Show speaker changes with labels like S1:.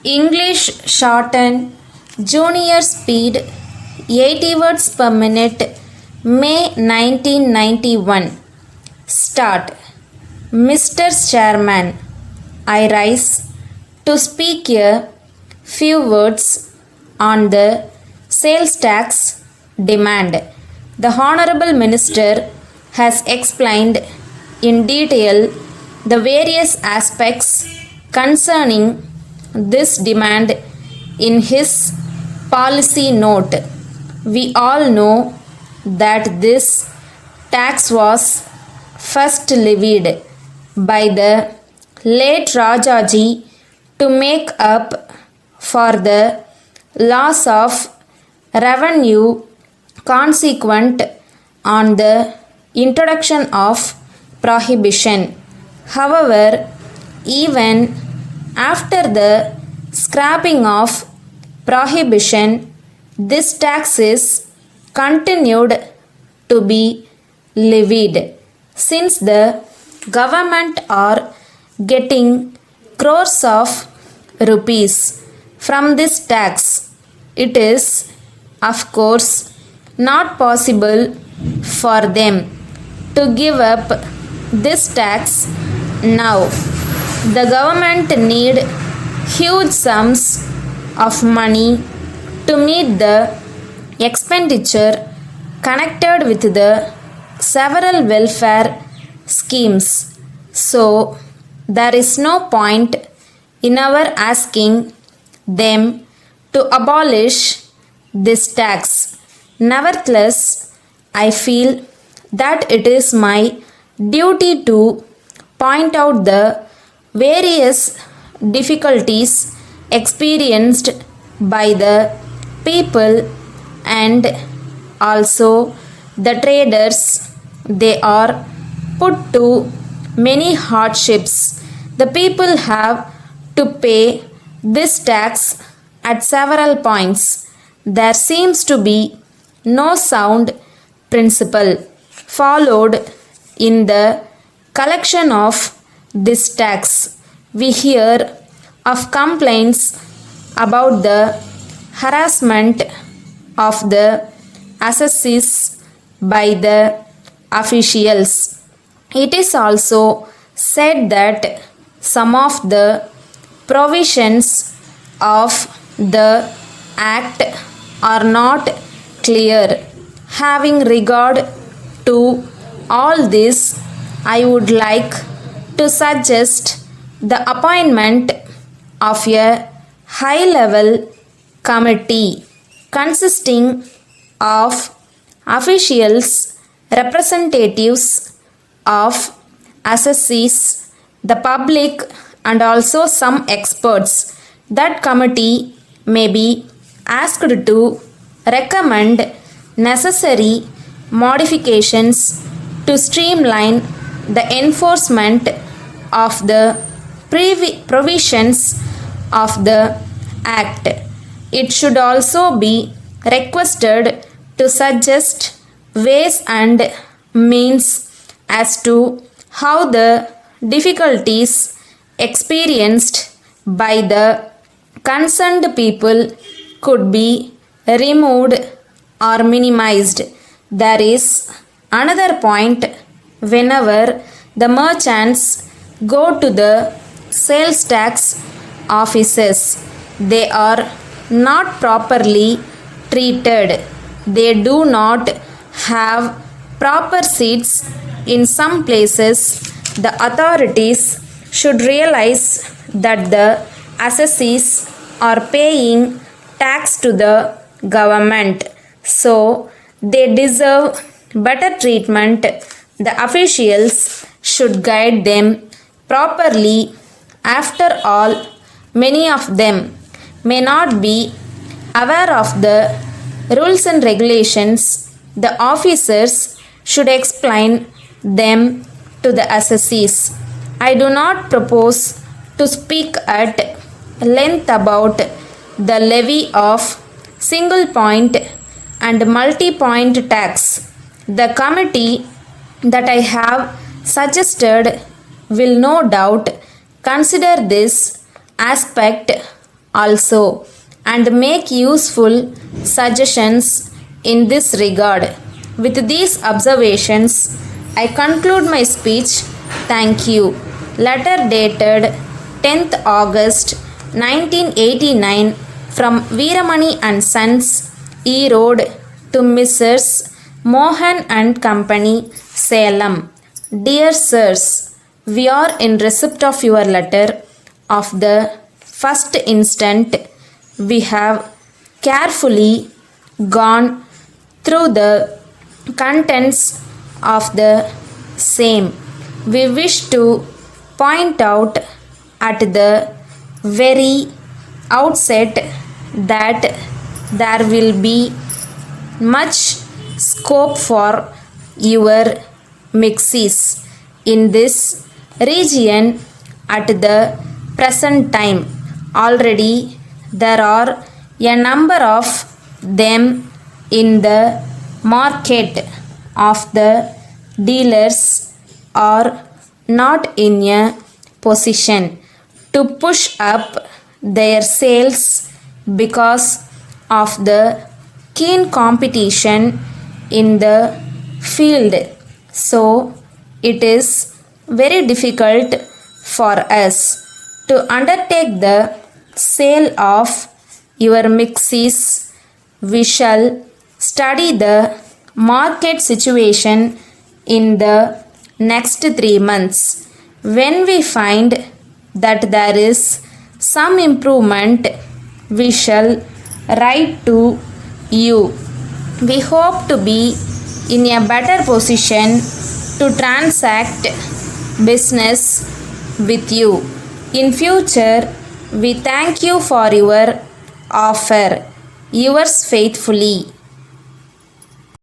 S1: English Shorthand Junior Speed 80 words per minute May 1991. Start. Mr. Chairman, I rise to speak a few words on the sales tax demand. The Honorable Minister has explained in detail the various aspects concerning this demand in his policy note. We all know that this tax was first levied by the late Rajaji to make up for the loss of revenue consequent on the introduction of prohibition. However, even after the scrapping of prohibition, this tax is continued to be levied. Since the government are getting crores of rupees from this tax, it is of course not possible for them to give up this tax now. The government need huge sums of money to meet the expenditure connected with the several welfare schemes. So, there is no point in our asking them to abolish this tax. Nevertheless, I feel that it is my duty to point out the various difficulties experienced by the people and also the traders. They are put to many hardships. The people have to pay this tax at several points. There seems to be no sound principle followed in the collection of this tax. We hear of complaints about the harassment of the assessees by the officials. It is also said that some of the provisions of the Act are not clear. Having regard to all this, I would like to suggest the appointment of a high-level committee consisting of officials, representatives of assessees, the public, and also some experts. That committee may be asked to recommend necessary modifications to streamline the enforcement of the provisions of the Act. It should also be requested to suggest ways and means as to how the difficulties experienced by the concerned people could be removed or minimized. There is another point. Whenever the merchants go to the sales tax offices, they are not properly treated. They do not have proper seats in some places. The authorities should realize that the assessees are paying tax to the government, so they deserve better treatment. The officials should guide them properly. After all, many of them may not be aware of the rules and regulations. The officers should explain them to the assessees. I do not propose to speak at length about the levy of single point and multi-point tax. The committee that I have suggested will no doubt consider this aspect also and make useful suggestions in this regard. With these observations, I conclude my speech. Thank you. Letter dated 10th August 1989 from Veeramani and Sons, E Road, to Messrs. Mohan and Company, Salem. Dear Sirs, we are in receipt of your letter of the first instant. We have carefully gone through the contents of the same. We wish to point out at the very outset that there will be much scope for your mixes in this region at the present time. Already there are a number of them in the market. Of the dealers are not in a position to push up their sales because of the keen competition in the field. So it is very difficult for us to undertake the sale of your mixes. We shall study the market situation in the next 3 months. When we find that there is some improvement, we shall write to you. We hope to be in a better position to transact business with you in future. We thank you for your offer. Yours faithfully,